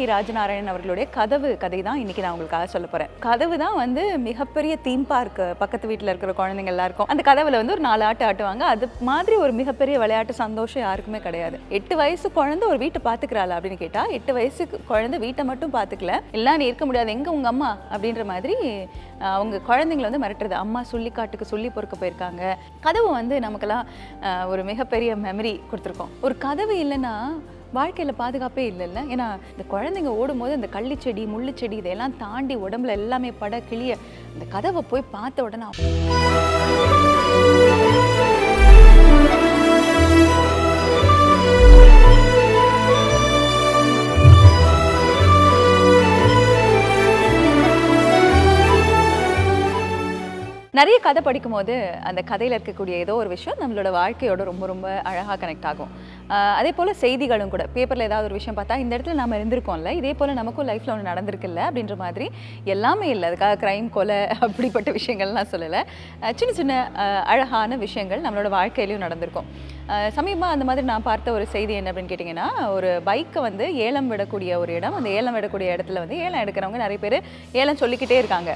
கி ராஜநாராயணன் அவர்களுடைய கதவு கதை தான் இன்றைக்கி நான் உங்களுக்காக சொல்ல போகிறேன். கதவு தான் வந்து மிகப்பெரிய தீம் பார்க். பக்கத்து வீட்டில் இருக்கிற குழந்தைங்க எல்லாருக்கும் அந்த கதவில் வந்து ஒரு 4 ஆட்டு ஆட்டுவாங்க. அது மாதிரி ஒரு மிகப்பெரிய விளையாட்டு சந்தோஷம் யாருக்குமே கிடையாது. 8 வயசு குழந்தை ஒரு வீட்டை பார்த்துக்கிறாள் அப்படின்னு கேட்டால் 8 வயசு குழந்தை வீட்டை மட்டும் பார்த்துக்கல, எல்லாம் நீ இருக்க முடியாது, எங்கே உங்கள் அம்மா அப்படின்ற மாதிரி அவங்க குழந்தைங்களை வந்து மிரட்டுறது. அம்மா சொல்லிக்காட்டுக்கு சொல்லி பொறுக்க போயிருக்காங்க. கதவு வந்து நமக்கெல்லாம் ஒரு மிகப்பெரிய மெமரி கொடுத்துருக்கோம். ஒரு கதவு இல்லைன்னா வாழ்க்கையில் பாதுகாப்பே இல்லைல்ல. ஏன்னா இந்த குழந்தைங்க ஓடும்போது அந்த கள்ளிச்செடி முள்ளுச்செடி இதையெல்லாம் தாண்டி உடம்புல எல்லாமே பட கிளிய அந்த கதவை போய் பார்த்த உடனே நிறைய கதை படிக்கும்போது அந்த கதையில் இருக்கக்கூடிய ஏதோ ஒரு விஷயம் நம்மளோட வாழ்க்கையோட ரொம்ப ரொம்ப அழகாக கனெக்ட் ஆகும். அதே போல் செய்திகளும் கூட பேப்பரில் ஏதாவது ஒரு விஷயம் பார்த்தா இந்த இடத்துல நம்ம இருந்திருக்கோம்ல, இதே போல் நமக்கும் லைஃப்பில் ஒன்று நடந்திருக்குல்ல அப்படின்ற மாதிரி எல்லாமே இல்லை. அதுக்காக க்ரைம் கொலை அப்படிப்பட்ட விஷயங்கள்லாம் சொல்லலை. சின்ன சின்ன அழகான விஷயங்கள் நம்மளோட வாழ்க்கையிலையும் நடந்திருக்கும். சமீபமாக அந்த மாதிரி நான் பார்த்த ஒரு செய்தி என்ன அப்படின்னு கேட்டிங்கன்னா, ஒரு பைக்கை வந்து ஏலம் விடக்கூடிய ஒரு இடம். அந்த ஏலம் விடக்கூடிய இடத்துல வந்து ஏலம் எடுக்கிறவங்க நிறைய பேர் ஏலம் சொல்லிக்கிட்டே இருக்காங்க.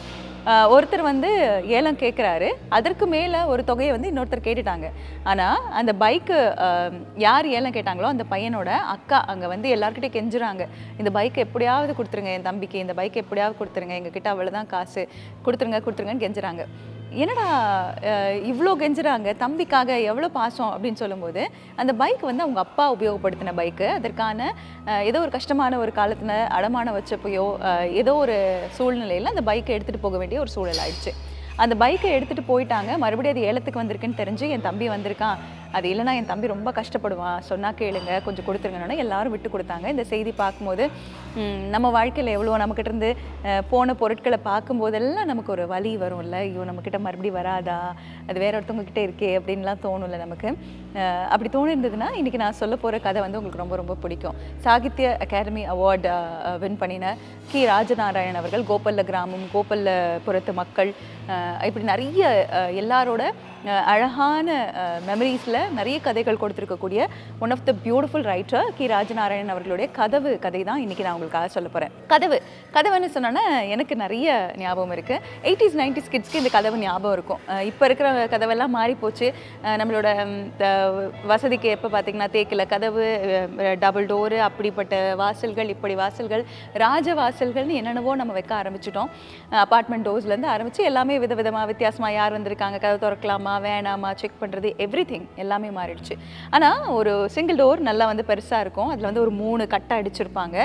ஒருத்தர் வந்து ஏலம் கேட்குறாரு, அதற்கு மேலே ஒரு தொகையை வந்து இன்னொருத்தர் கேட்டுட்டாங்க. ஆனால் அந்த பைக்கு யார் ஏலம் கேட்டாங்களோ அந்த பையனோட அக்கா அங்கே வந்து எல்லாருக்கிட்டே கெஞ்சுறாங்க, இந்த பைக்கை எப்படியாவது கொடுத்துருங்க, என் தம்பிக்கு இந்த பைக்கை எப்படியாவது கொடுத்துருங்க, எங்ககிட்ட அவ்வளோதான் காசு, கொடுத்துருங்கன்னு கெஞ்சுறாங்க. என்னடா இவ்வளோ கெஞ்சுறாங்க, தம்பிக்காக எவ்வளோ பாசம் அப்படின்னு சொல்லும்போது அந்த பைக் வந்து அவங்க அப்பா உபயோகப்படுத்தின பைக்கு. அதற்கான ஏதோ ஒரு கஷ்டமான ஒரு காலத்தில் அடமானம் வச்சப்பையோ ஏதோ ஒரு சூழ்நிலையில் அந்த பைக்கை எடுத்துகிட்டு போக வேண்டிய ஒரு சூழல் ஆயிடுச்சு. அந்த பைக்கை எடுத்துகிட்டு போயிட்டாங்க. மறுபடியும் அது ஏலத்துக்கு வந்திருக்குன்னு தெரிஞ்சு என் தம்பி வந்திருக்கான், அது இல்லைனா என் தம்பி ரொம்ப கஷ்டப்படுவான், சொன்னால் கேளுங்க, கொஞ்சம் கொடுத்துருங்கன்னு எல்லாரும் விட்டு கொடுத்தாங்க. இந்த செய்தி பார்க்கும்போது நம்ம வாழ்க்கையில் எவ்வளோ நம்மக்கிட்ட இருந்து போன பொருட்களை பார்க்கும்போதெல்லாம் நமக்கு ஒரு வலி வரும்ல, ஐயோ நம்மக்கிட்ட மறுபடியும் வராதா, அது வேற ஒருத்தவங்கக்கிட்ட இருக்கே அப்படின்லாம் தோணும்ல நமக்கு. அப்படி தோணிருந்ததுன்னா இன்றைக்கி நான் சொல்ல போகிற கதை வந்து உங்களுக்கு ரொம்ப ரொம்ப பிடிக்கும். சாகித்ய அகாடமி அவார்டு வின் பண்ணின கி ராஜநாராயணன் அவர்கள் கோபல்ல கிராமம், கோபல்லபுரத்து மக்கள், இப்படி நிறைய எல்லாரோட அழகான மெமரிஸில் நிறைய கதைகள் கொடுத்துருக்கக்கூடிய one of the beautiful writer Ki Rajanarayanan அவர்களுடைய கதவு கதை தான் இன்றைக்கி நான் உங்களுக்காக சொல்ல போகிறேன். கதவுன்னு சொன்னோன்னா எனக்கு நிறைய ஞாபகம் இருக்குது. 80s 90s கிட்ஸ்க்கு இந்த கதவு ஞாபகம் இருக்கும். இப்போ இருக்கிற கதவெல்லாம் மாறி போச்சு. நம்மளோட வசதிக்கு எப்போ பார்த்திங்கன்னா தேக்கில் கதவு, டபுள் டோரு, அப்படிப்பட்ட வாசல்கள், இப்படி வாசல்கள், ராஜ வாசல்கள்னு என்னென்னவோ நம்ம வைக்க ஆரம்பிச்சிட்டோம். அப்பார்ட்மெண்ட் டோர்ஸ்லேருந்து ஆரம்பித்து எல்லாமே விதவிதமாக வித்தியாசமாக யார் வந்திருக்காங்க, கதவு திறக்கலாமா வேணாமா செக் பண்ணுறது, எவ்ரிதிங் எல்லாமே மாறிடுச்சு. ஆனால் ஒரு சிங்கிள் டோர் நல்லா வந்து பெருசாக இருக்கும். அதில் வந்து ஒரு 3 கட்டை அடிச்சிருப்பாங்க.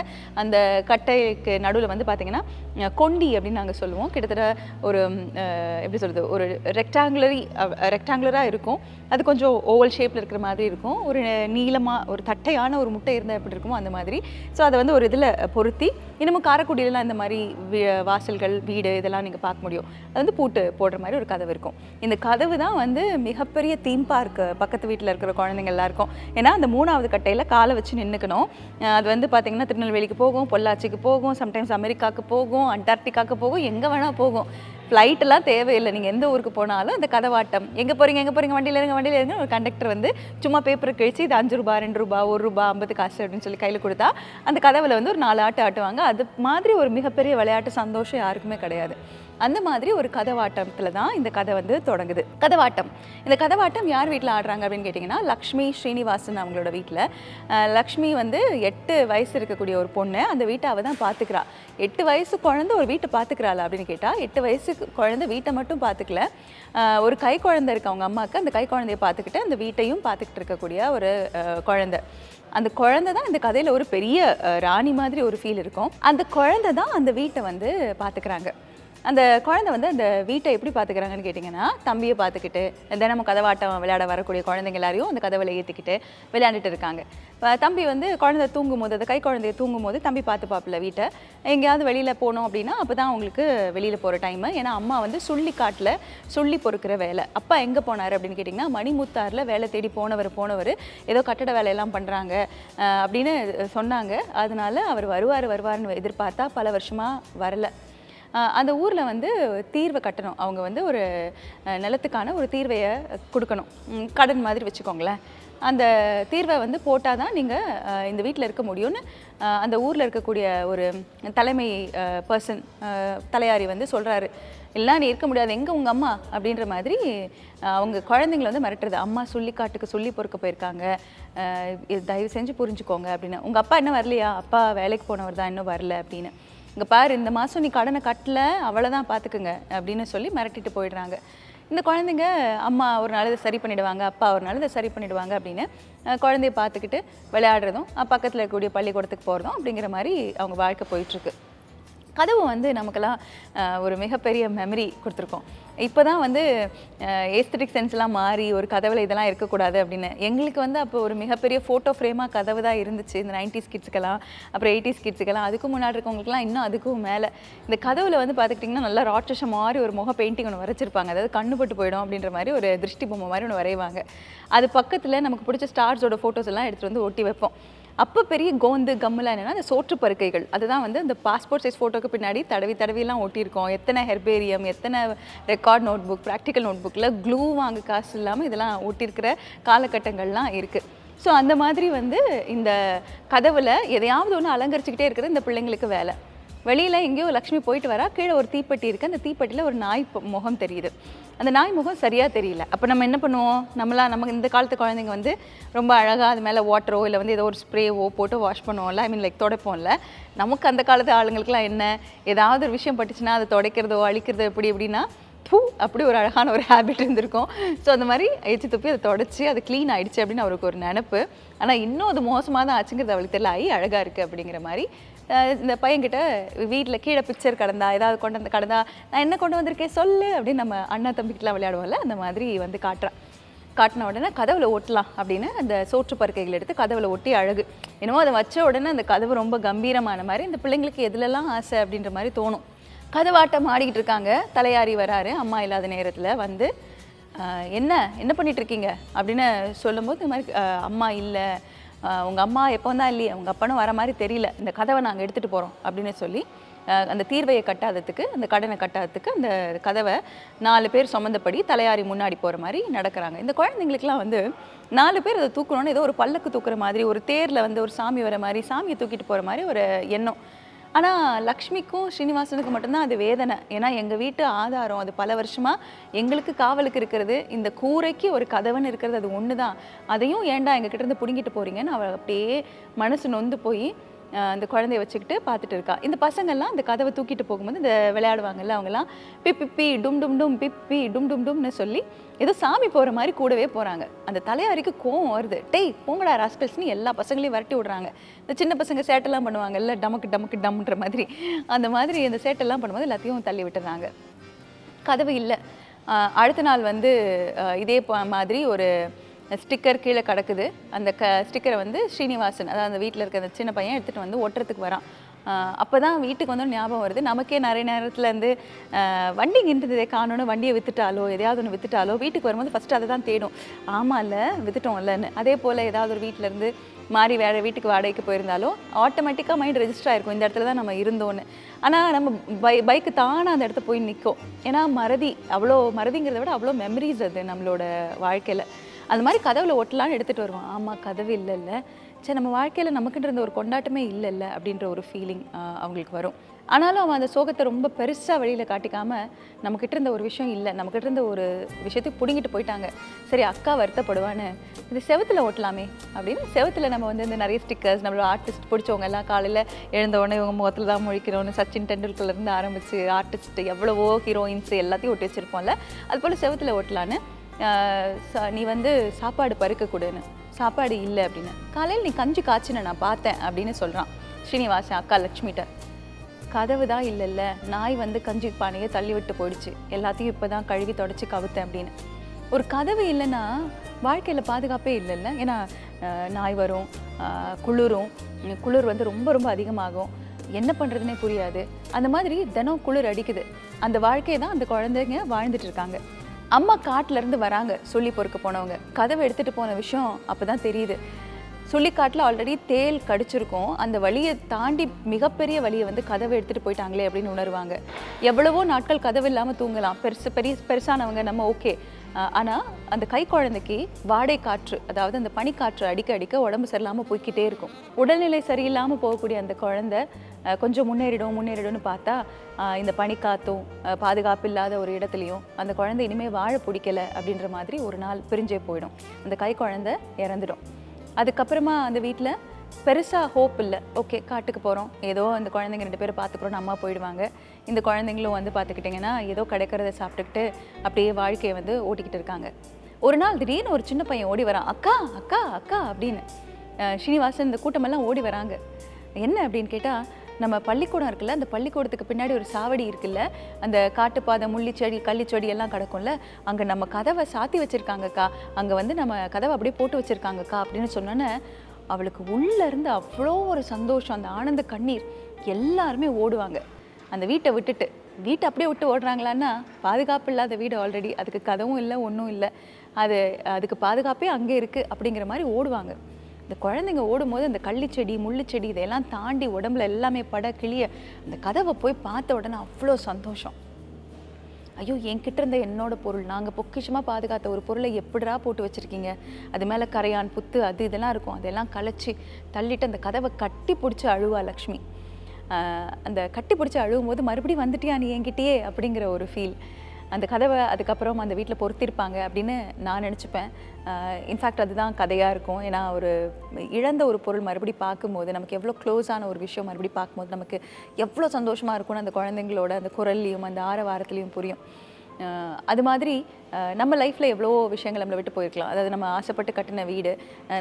அந்த கட்டைக்கு நடுவில் வந்து பார்த்திங்கன்னா கொண்டி அப்படின்னு நாங்கள் சொல்லுவோம். கிட்டத்தட்ட ஒரு எப்படி சொல்கிறது, ஒரு ரெக்டாங்குலராக இருக்கும். அது கொஞ்சம் ஓவல் ஷேப்பில் இருக்கிற மாதிரி இருக்கும். ஒரு நீளமாக ஒரு தட்டையான ஒரு முட்டை இருந்தால் எப்படி இருக்குமோ அந்த மாதிரி. ஸோ அதை வந்து ஒரு இதில் பொருத்தி, இன்னமும் காரைக்குடியிலலாம் இந்த மாதிரி வாசல்கள், வீடு இதெல்லாம் நீங்கள் பார்க்க முடியும். அது வந்து பூட்டு போடுற மாதிரி ஒரு கதவு இருக்கும். இந்த கதவு தான் வந்து மிகப்பெரிய தீம் பார்க். பக்கத்து வீட்டில் இருக்கிற குழந்தைங்க எல்லாருக்கும். ஏன்னா அந்த 3வது கட்டையில் காலை வச்சு நின்றுக்கணும். அது வந்து பார்த்திங்கன்னா திருநெல்வேலிக்கு போகும், பொள்ளாச்சிக்கு போகும், சம்டைம்ஸ் அமெரிக்காவுக்கு போகும், அண்டார்டிகாவுக்கு போகும், எங்கே வேணால் போகும். ஃப்ளைட்டெல்லாம் தேவையில்லை. நீங்கள் எந்த ஊருக்கு போனாலும் அந்த கதவாட்டம், எங்கே போகிறீங்க வண்டியில் இருங்க ஒரு கண்டக்டர் வந்து சும்மா பேப்பரை கழிச்சு இது 5 ரூபா 2 ரூபா 1 ரூபா 50 காசு அப்படின்னு சொல்லி கையில் கொடுத்தா அந்த கதவில் வந்து ஒரு 4 ஆட்டு ஆட்டுவாங்க. அது மாதிரி ஒரு மிகப்பெரிய விளையாட்டு சந்தோஷம் யாருக்குமே கிடையாது. அந்த மாதிரி ஒரு கதவாட்டத்தில் தான் இந்த கதை வந்து தொடங்குது. இந்த கதவாட்டம் யார் வீட்டில் ஆடுறாங்க அப்படின்னு கேட்டிங்கன்னா, லக்ஷ்மி ஸ்ரீனிவாசன் அவங்களோட வீட்டில். லக்ஷ்மி வந்து 8 வயசு இருக்கக்கூடிய ஒரு பொண்ணு. அந்த வீட்டை அவள் தான் பார்த்துக்கிறா. 8 வயசு குழந்தை ஒரு வீட்டை பார்த்துக்கிறாள் அப்படின்னு கேட்டால், 8 வயசு குழந்தை வீட்டை மட்டும் பார்த்துக்கல, ஒரு கை குழந்தை இருக்குது அவங்க அம்மாவுக்கு. அந்த கை குழந்தைய பார்த்துக்கிட்டு அந்த வீட்டையும் பார்த்துக்கிட்டு இருக்கக்கூடிய ஒரு குழந்தை. அந்த குழந்தை தான் இந்த கதையில் ஒரு பெரிய ராணி மாதிரி ஒரு ஃபீல் இருக்கும். அந்த குழந்தை தான் அந்த வீட்டை வந்து பார்த்துக்கிறாங்க. அந்த குழந்தை வந்து அந்த வீட்டை எப்படி பார்த்துக்கிறாங்கன்னு கேட்டிங்கன்னா, தம்பியை பார்த்துக்கிட்டு தினமும் கதவாட்டம் விளையாட வரக்கூடிய குழந்தைங்க எல்லாரையும் அந்த கதவில் ஏற்றிக்கிட்டு விளையாண்டுட்டு இருக்காங்க. தம்பி வந்து குழந்தை தூங்கும்போது, அந்த கை குழந்தைய தூங்கும்போது தம்பி பார்த்துப்பாப்பில் வீட்டை. எங்கேயாவது வெளியில் போனோம் அப்படின்னா அப்போ தான் அவங்களுக்கு வெளியில் போகிற டைமு. ஏன்னா அம்மா வந்து சுள்ளிக்காட்டில் சுள்ளி பொறுக்கிற வேலை. அப்பா எங்கே போனார் அப்படின்னு கேட்டிங்கன்னா, மணிமுத்தாரில் வேலை தேடி போனவர் ஏதோ கட்டட வேலையெல்லாம் பண்ணுறாங்க அப்படின்னு சொன்னாங்க. அதனால அவர் வருவார்னு எதிர்பார்த்தா பல வருஷமாக வரலை. அந்த ஊரில் வந்து தீர்வை கட்டணும். அவங்க வந்து ஒரு நிலத்துக்கான ஒரு தீர்வையை கொடுக்கணும், கடன் மாதிரி வச்சுக்கோங்களேன். அந்த தீர்வை வந்து போட்டால் தான் நீங்கள் இந்த வீட்டில் இருக்க முடியும்னு அந்த ஊரில் இருக்கக்கூடிய ஒரு தலைமை பர்சன் தலையாரி வந்து சொல்கிறாரு. எல்லாம் நீ இருக்க முடியாது, எங்கே உங்கள் அம்மா அப்படின்ற மாதிரி அவங்க குழந்தைங்களை வந்து மிரட்டுறது. அம்மா சொல்லிக்காட்டுக்கு சொல்லி பொறுக்க போயிருக்காங்க, தயவு செஞ்சு புரிஞ்சுக்கோங்க அப்படின்னு. உங்கள் அப்பா இன்னும் வரலையா? அப்பா வேலைக்கு போனவர் தான், இன்னும் வரல அப்படின்னு. இங்கே பாரு, இந்த மாதம் நீ கடனை கட்டல, அவ்வளோதான் பார்த்துக்குங்க அப்படின்னு சொல்லி மிரட்டிட்டு போயிடுறாங்க. இந்த குழந்தைங்க அம்மா ஒரு நாள் இதை சரி பண்ணிவிடுவாங்க, அப்பா ஒரு நாள் இதை சரி பண்ணிவிடுவாங்க அப்படின்னு குழந்தைய பார்த்துக்கிட்டு விளையாடுறதும் பக்கத்தில் இருக்கக்கூடிய பள்ளிக்கூடத்துக்கு போகிறதும் அப்படிங்கிற மாதிரி அவங்க வாழ்க்கை போயிட்டுருக்கு. கதவு வந்து நமக்கெல்லாம் ஒரு மிகப்பெரிய மெமரி கொடுத்துருக்கோம். இப்போ தான் வந்து ஏஸ்தட்டிக் சென்ஸ்லாம் மாறி ஒரு கதவில் இதெல்லாம் இருக்கக்கூடாது அப்படின்னு. எங்களுக்கு வந்து அப்போ ஒரு மிகப்பெரிய ஃபோட்டோ ஃப்ரேமாக கதவு தான் இருந்துச்சு. இந்த 90s கிட்ஸுக்கெல்லாம், அப்புறம் 80s கிட்ஸுக்கெல்லாம், அதுக்கும் முன்னாடி இருக்கவங்களுக்குலாம் இன்னும் அதுக்கும் மேலே. இந்த கதவில் வந்து பார்த்துக்கிட்டிங்கன்னா நல்லா ராட்சஷம் மாதிரி ஒரு முக பெயிண்டிங் ஒன்று வரைச்சிருப்பாங்க. அதாவது கண்ணுப்பட்டு போயிடும் அப்படின்ற மாதிரி ஒரு திருஷ்டி பொம்மை மாதிரி ஒன்று வரைவாங்க. அது பக்கத்தில் நமக்கு பிடிச்ச ஸ்டார்ஸோட ஃபோட்டோஸ் எல்லாம் எடுத்துகிட்டு வந்து ஒட்டி வைப்போம். அப்போ பெரிய கோந்து கம்முலாம் என்னென்னா அந்த சோற்று பருக்கைகள், அதுதான் வந்து அந்த பாஸ்போர்ட் சைஸ் ஃபோட்டோக்கு பின்னாடி தடவிலாம் ஒட்டியிருக்கோம். எத்தனை ஹெர்பேரியம், எத்தனை record note book, practical note புக்கில் க்ளூ வாங்க காசு இல்லாமல் இதெல்லாம் ஒட்டியிருக்கிற காலகட்டங்கள்லாம் இருக்குது. ஸோ அந்த மாதிரி வந்து இந்த கதவில் எதையாவது ஒன்று அலங்கரிச்சுக்கிட்டே இருக்கிறது இந்த பிள்ளைங்களுக்கு வேலை. வெளியில் எங்கேயோ லக்ஷ்மி போயிட்டு வரா, கீழே ஒரு தீப்பெட்டி இருக்குது, அந்த தீப்பெட்டியில் ஒரு நாய் முகம் தெரியுது. அந்த நாய் முகம் சரியாக தெரியல. அப்போ நம்ம என்ன பண்ணுவோம், நமக்கு இந்த காலத்து குழந்தைங்க வந்து ரொம்ப அழகாக அது மேலே வாட்டரோ இல்லை வந்து ஏதோ ஒரு ஸ்ப்ரேவோ போட்டு வாஷ் பண்ணுவோம்ல, ஐ மீன் லைக் துடைப்போம்ல. நமக்கு அந்த காலத்து ஆளுங்களுக்குலாம் என்ன, ஏதாவது ஒரு விஷயம் பட்டுச்சுன்னா அதை துடைக்கிறதோ அழிக்கிறதோ எப்படின்னா அப்படி ஒரு அழகான ஒரு ஹேபிட் இருந்திருக்கும். ஸோ அந்த மாதிரி எச்சு துப்பி அதை தொடச்சி அது க்ளீன் ஆகிடுச்சு அப்படின்னு அவருக்கு ஒரு நினப்பு. ஆனால் இன்னும் அது மோசமாக தான் ஆச்சுங்கிறது அவளுக்கு தெரியல. அழகாக இருக்குது அப்படிங்கிற மாதிரி இந்த பையன்கிட்ட வீட்டில் கீழே பிக்சர் கடந்தா, ஏதாவது கொண்டு வந்து கடந்தா, நான் என்ன கொண்டு வந்திருக்கேன் சொல்லு அப்படின்னு நம்ம அண்ணா தம்பிக்கிட்டலாம் விளையாடுவோம்ல, அந்த மாதிரி வந்து காட்டின உடனே கதவுல ஒட்டலாம் அப்படின்னு அந்த சோற்று பருக்கைகள் எடுத்து கதவுல ஒட்டி அழகு. என்னமோ அதை வச்ச உடனே அந்த கதவு ரொம்ப கம்பீரமான மாதிரி இந்த பிள்ளைங்களுக்கு எதுலலாம் ஆசை அப்படின்ற மாதிரி தோணும். கதவாட்டம் ஆடிக்கிட்டு இருக்காங்க, தலையாரி வராரு அம்மா இல்லாத நேரத்தில் வந்து. என்ன பண்ணிட்டு இருக்கீங்க அப்படின்னு சொல்லும்போது இந்த மாதிரி அம்மா இல்லை, உங்கள் அம்மா எப்போ தான் இல்லையே, உங்கள் அப்பனும் வர மாதிரி தெரியல, இந்த கதவை நாங்கள் எடுத்துகிட்டு போகிறோம் அப்படின்னு சொல்லி அந்த தீர்வையை கட்டாததுக்கு, அந்த கடனை கட்டாததுக்கு அந்த கதவை 4 பேர் சுமந்தபடி தலையாரி முன்னாடி போகிற மாதிரி நடக்கிறாங்க. இந்த குழந்தைங்களுக்குலாம் வந்து 4 பேர் அதை தூக்கணும்னு ஏதோ ஒரு பல்லக்கு தூக்குற மாதிரி, ஒரு தேரில் வந்து ஒரு சாமி வர மாதிரி, சாமியை தூக்கிட்டு போகிற மாதிரி ஒரு எண்ணம். ஆனால் லக்ஷ்மிக்கும் ஸ்ரீனிவாசனுக்கு மட்டும்தான் அது வேதனை. ஏன்னா எங்கள் வீட்டு ஆதாரம் அது பல வருஷமாக எங்களுக்கு காவலுக்கு இருக்கிறது, இந்த கூரைக்கு ஒரு கதவுன்னு இருக்கிறது அது ஒன்று தான். அதையும் ஏன்டா எங்ககிட்ட இருந்து பிடுங்கிட்டு போகிறீங்கன்னு அவள் அப்படியே மனசு நொந்து போய் அந்த குழந்தைய வச்சுக்கிட்டு பார்த்துட்டு இருக்கா. இந்த பசங்கள்லாம் அந்த கதவை தூக்கிட்டு போகும்போது இந்த விளையாடுவாங்கல்ல, அவங்கெல்லாம் பிப்பி டும் டும் டும் பிப்பி டும் டும் டும்னு சொல்லி ஏதோ சாமி போகிற மாதிரி கூடவே போகிறாங்க. அந்த தலையாரிக்கு கோவம் வருது. டேய் போங்கடா ராஸ்கல்ஸ்னு எல்லா பசங்களையும் விரட்டி விடுறாங்க. இந்த சின்ன பசங்க சேட்டெல்லாம் பண்ணுவாங்கல்ல, டமக்கு டம்ன்ற மாதிரி, அந்த மாதிரி இந்த சேட்டெல்லாம் பண்ணும்போது எல்லாத்தையும் தள்ளி விட்டுறாங்க. கதவு இல்லை. அடுத்த நாள் வந்து இதே மாதிரி ஒரு ஸ்டிக்கர் கீழே கிடக்குது. அந்த ஸ்டிக்கரை வந்து ஸ்ரீனிவாசன், அதாவது அந்த வீட்டில் இருக்க அந்த சின்ன பையன் எடுத்துகிட்டு வந்து ஒட்டுறதுக்கு வரான். அப்போ தான் வீட்டுக்கு வந்து ஞாபகம் வருது, நமக்கே நிறைய நேரத்தில் வந்து வண்டி இருந்ததே காணோன்னு வண்டியை விற்றுட்டாலோ எதையாவது ஒன்று விற்றுட்டாலோ வீட்டுக்கு வரும்போது ஃபஸ்ட்டு அதை தான் தேடும். ஆமாம் இல்லை விற்றுட்டோம்லன்னு. அதே போல் ஏதாவது ஒரு வீட்டிலேருந்து மாறி வேறு வீட்டுக்கு வாடகைக்கு போயிருந்தாலும் ஆட்டோமேட்டிக்காக மைண்ட் ரெஜிஸ்டர் ஆகிருக்கும், இந்த இடத்துல தான் நம்ம இருந்தோன்னு. ஆனால் நம்ம பைக்கு தானே அந்த இடத்த போய் நிற்கும். ஏன்னா மறதிங்கிறத விட அவ்வளோ மெமரிஸ் அது நம்மளோட வாழ்க்கையில். அது மாதிரி கதவுல ஒட்டலான்னு எடுத்துகிட்டு வருவான். ஆமாம் கதவு இல்லைல்ல, சரி நம்ம வாழ்க்கையில் நமக்குன்ற இருந்த ஒரு கொண்டாட்டமே இல்லைல்ல அப்படின்ற ஒரு ஃபீலிங் அவங்களுக்கு வரும். ஆனாலும் அவன் அந்த சோகத்தை ரொம்ப பெருசாக வெளியில் காட்டிக்காமல் நம்மக்கிட்ட இருந்த ஒரு விஷயம் இல்லை, நம்மக்கிட்ட இருந்த ஒரு விஷயத்துக்கு பிடுங்கிட்டு போயிட்டாங்க, சரி அக்கா வருத்தப்படுவான்னு இது செவத்தில் ஓட்டலாமே அப்படின்னு செவத்தில் நம்ம வந்து இந்த நிறைய ஸ்டிக்கர்ஸ், நம்மளோட ஆர்டிஸ்ட் பிடிச்சவங்க எல்லாம் காலையில் எழுந்தவுடனே இவங்க முகத்தில் தான் முழிக்கிறோன்னு சச்சின் டெண்டுல்கர்லேருந்து ஆரம்பித்து ஆர்டிஸ்ட் எவ்வளவோ ஹீரோயின்ஸ் எல்லாத்தையும் ஒட்டி வச்சுருப்போம்ல, அது போல் செவத்தில் ஓட்டலான்னு. நீ வந்து சாப்பாடு பருக்கக்கூடாதுன்னு, சாப்பாடு இல்லை அப்படின்னு. காலையில் நீ கஞ்சி காய்ச்சின நான் பார்த்தேன் அப்படின்னு சொல்கிறான் ஸ்ரீனிவாசன் அக்கா லக்ஷ்மிகிட்ட. கதவு தான் இல்லைல்ல, நாய் வந்து கஞ்சி பானையை தள்ளி விட்டு போயிடுச்சு, எல்லாத்தையும் இப்போ தான் கழுவி தொடச்சி கவுத்தேன் அப்படின்னு. ஒரு கதவு இல்லைன்னா வாழ்க்கையில் பாதுகாப்பே இல்லைல்ல. ஏன்னா நாய் வரும், குளிர் வந்து ரொம்ப ரொம்ப அதிகமாகும், என்ன பண்ணுறதுனே புரியாது. அந்த மாதிரி தினம் குளிர் அடிக்குது. அந்த வாழ்க்கையை தான் அந்த குழந்தைங்க வாழ்ந்துட்டு இருக்காங்க. அம்மா காட்டிலேருந்து வராங்க சொல்லி பொறுக்க போனவங்க, கதவை எடுத்துகிட்டு போன விஷயம் அப்போ தான் தெரியுது. சொல்லிக்காட்டில் ஆல்ரெடி தேல் கடிச்சிருக்கோம், அந்த வழியை தாண்டி மிகப்பெரிய வழியை வந்து கதவை எடுத்துகிட்டு போயிட்டாங்களே அப்படின்னு உணர்வாங்க. எவ்வளவோ நாட்கள் கதவு இல்லாமல் தூங்கலாம், பெருசானவங்க நம்ம ஓகே, ஆனால் அந்த கை குழந்தைக்கு வாடை காற்று, அதாவது அந்த பனிக்காற்று அடிக்க அடிக்க உடம்பு சரியில்லாமல் போய்க்கிட்டே இருக்கும். உடல்நிலை சரியில்லாமல் போகக்கூடிய அந்த குழந்தை கொஞ்சம் முன்னேறிடும்னு பார்த்தா இந்த பனிக்காத்தும் பாதுகாப்பு இல்லாத ஒரு இடத்துலையும் அந்த குழந்தை இனிமேல் வாழ பிடிக்கலை அப்படின்ற மாதிரி ஒரு நாள் பிரிஞ்சே போயிடும். அந்த கை குழந்தை இறந்துடும். அதுக்கப்புறமா அந்த வீட்டில் பெருசாக ஹோப் இல்லை. ஓகே, காட்டுக்கு போகிறோம், ஏதோ அந்த குழந்தைங்க 2 பேரும் பார்த்துக்குறோன்னு அம்மா போயிடுவாங்க. இந்த குழந்தைங்களும் வந்து பார்த்துக்கிட்டிங்கன்னா ஏதோ கிடைக்கிறத சாப்பிட்டுக்கிட்டு அப்படியே வாழ்க்கையை வந்து ஓட்டிக்கிட்டு இருக்காங்க. ஒரு நாள் திடீர்னு ஒரு சின்ன பையன் ஓடி வரான், அக்கா அக்கா அக்கா அப்படின்னு. ஸ்ரீனிவாசன் இந்த கூட்டமெல்லாம் ஓடி வராங்க. என்ன அப்படின்னு கேட்டால், நம்ம பள்ளிக்கூடம் இருக்குல்ல, அந்த பள்ளிக்கூடத்துக்கு பின்னாடி ஒரு சாவடி இருக்குல்ல, அந்த காட்டுப்பாதை, முள்ளிச்செடி, கள்ளிச்செடி எல்லாம் கிடக்கும்ல, அங்கே நம்ம கதவை சாத்தி வச்சுருக்காங்கக்கா, அங்கே வந்து நம்ம கதவை அப்படியே போட்டு வச்சுருக்காங்கக்கா அப்படின்னு சொன்னோன்னே அவளுக்கு உள்ளேருந்து அவ்வளோ ஒரு சந்தோஷம், அந்த ஆனந்த கண்ணீர். எல்லாருமே ஓடுவாங்க அந்த வீட்டை விட்டுட்டு. வீட்டை அப்படியே விட்டு ஓடுறாங்களான்னா, பாதுகாப்பு இல்லாத வீடு ஆல்ரெடி, அதுக்கு கதவும் இல்லை, ஒன்றும் இல்லை, அதுக்கு பாதுகாப்பே அங்கே இருக்குது அப்படிங்கிற மாதிரி ஓடுவாங்க. இந்த குழந்தைங்க ஓடும்போது அந்த கள்ளிச்செடி, முள்ளுச்செடி இதெல்லாம் தாண்டி உடம்புல எல்லாமே பட கிளிய அந்த கதவை போய் பார்த்த உடனே அவ்வளோ சந்தோஷம். ஐயோ, என்கிட்ட இருந்த என்னோட பொருள், நாங்கள் பொக்கிஷமாக பாதுகாத்த ஒரு பொருளை எப்படிரா போட்டு வச்சுருக்கீங்க, அது மேலே கரையான் புத்து அது இதெல்லாம் இருக்கும், அதெல்லாம் கலைச்சி தள்ளிட்டு அந்த கதவை கட்டி பிடிச்சி அழுவா லக்ஷ்மி. அந்த கட்டி பிடிச்சி அழுவும் போது மறுபடியும் வந்துட்டியா நீ என்கிட்டயே அப்படிங்கிற ஒரு ஃபீல். அந்த கதவை அதுக்கப்புறம் அந்த வீட்டில் பொருத்திருப்பாங்க அப்படின்னு நான் நினச்சிப்பேன். இன்ஃபேக்ட் அதுதான் கதையாக இருக்கும். ஏன்னா ஒரு இழந்த ஒரு பொருள் மறுபடியும் பார்க்கும்போது நமக்கு எவ்வளோ க்ளோஸான ஒரு விஷயம் மறுபடியும் பார்க்கும்போது நமக்கு எவ்வளோ சந்தோஷமாக இருக்கும்னு அந்த குழந்தைங்களோட அந்த குரல்லையும் அந்த ஆரவாரத்துலேயும் புரியும். அது மாதிரி நம்ம லைஃப்பில் எவ்வளோ விஷயங்கள் நம்மளை விட்டு போயிருக்கலாம். அதாவது நம்ம ஆசைப்பட்டு கட்டின வீடு,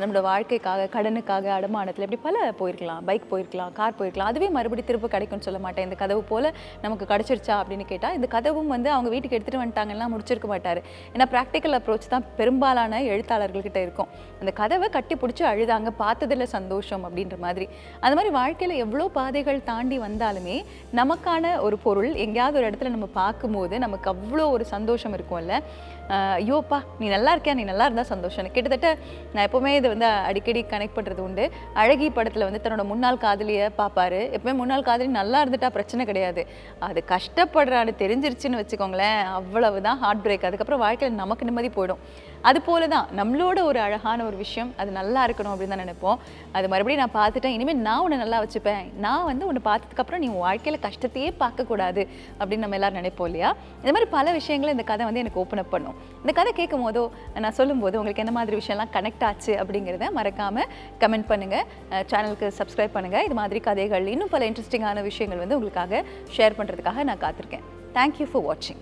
நம்மளோட வாழ்க்கைக்காக, கடனுக்காக, அடமானத்தில் இப்படி பல போயிருக்கலாம். பைக் போயிருக்கலாம், கார் போயிருக்கலாம். அதுவே மறுபடியும் திரும்ப கிடைக்கும்னு சொல்ல மாட்டேன். இந்த கதவு போல் நமக்கு கிடச்சிருச்சா அப்படின்னு கேட்டால், இந்த கதவும் வந்து அவங்க வீட்டுக்கு எடுத்துகிட்டு வந்துட்டாங்கன்னா முடிச்சிருக்க மாட்டார். ஏன்னா ப்ராக்டிக்கல் அப்ரோச் தான் பெரும்பாலான எழுத்தாளர்கள்கிட்ட இருக்கும். அந்த கதவை கட்டி பிடிச்சி அழுதாங்க, பார்த்ததில் சந்தோஷம் அப்படின்ற மாதிரி. அந்த மாதிரி வாழ்க்கையில் எவ்வளோ பாதைகள் தாண்டி வந்தாலுமே நமக்கான ஒரு பொருள் எங்கேயாவது ஒரு இடத்துல நம்ம பார்க்கும்போது நமக்கு அவ்வளோ ஒரு சந்தோஷம் இருக்கும்ல. ஐயோப்பா நீ நல்லா இருக்கியா, நீ நல்லா இருந்தால் சந்தோஷம். கிட்டத்தட்ட நான் எப்போவுமே இதை வந்து அடிக்கடி கனெக்ட் பண்ணுறது உண்டு. அழகி படத்தில் வந்து தன்னோட முன்னாள் காதலியை பார்ப்பாரு. எப்பவுமே முன்னாள் காதலி நல்லா இருந்துட்டா பிரச்சனை கிடையாது, அது கஷ்டப்படுறான்னு தெரிஞ்சிருச்சுன்னு வச்சுக்கோங்களேன், அவ்வளவுதான் ஹார்ட் பிரேக். அதுக்கப்புறம் வாழ்க்கையில் நமக்கு நிம்மதி போயிடும். அது போல தான் நம்மளோட ஒரு அழகான ஒரு விஷயம், அது நல்லா இருக்கணும் அப்படின்னு தான் நினைப்போம். அது மறுபடியும் நான் பார்த்துட்டேன், இனிமேல் நான் உன்னை நல்லா வச்சுப்பேன், நான் வந்து உன்னை பார்த்ததுக்கப்புறம் நீ உன் வாழ்க்கையில் கஷ்டத்தையே பார்க்கக்கூடாது அப்படின்னு நம்ம எல்லாரும் நினைப்போம் இல்லையா. இந்த மாதிரி பல விஷயங்களை இந்த கதை வந்து எனக்கு ஓப்பன் அப் பண்ணும். இந்த கதை கேட்கும் போதோ நான் சொல்லும்போது உங்களுக்கு எந்த மாதிரி விஷயம்லாம் கனெக்ட் ஆச்சு அப்படிங்கிறத மறக்காமல் கமெண்ட் பண்ணுங்கள், சேனலுக்கு சப்ஸ்கிரைப் பண்ணுங்கள். இது மாதிரி கதைகள் இன்னும் பல இன்ட்ரெஸ்டிங்கான விஷயங்கள் வந்து உங்களுக்காக ஷேர் பண்ணுறதுக்காக நான் காத்திருக்கேன். தேங்க்யூ ஃபார் வாட்சிங்.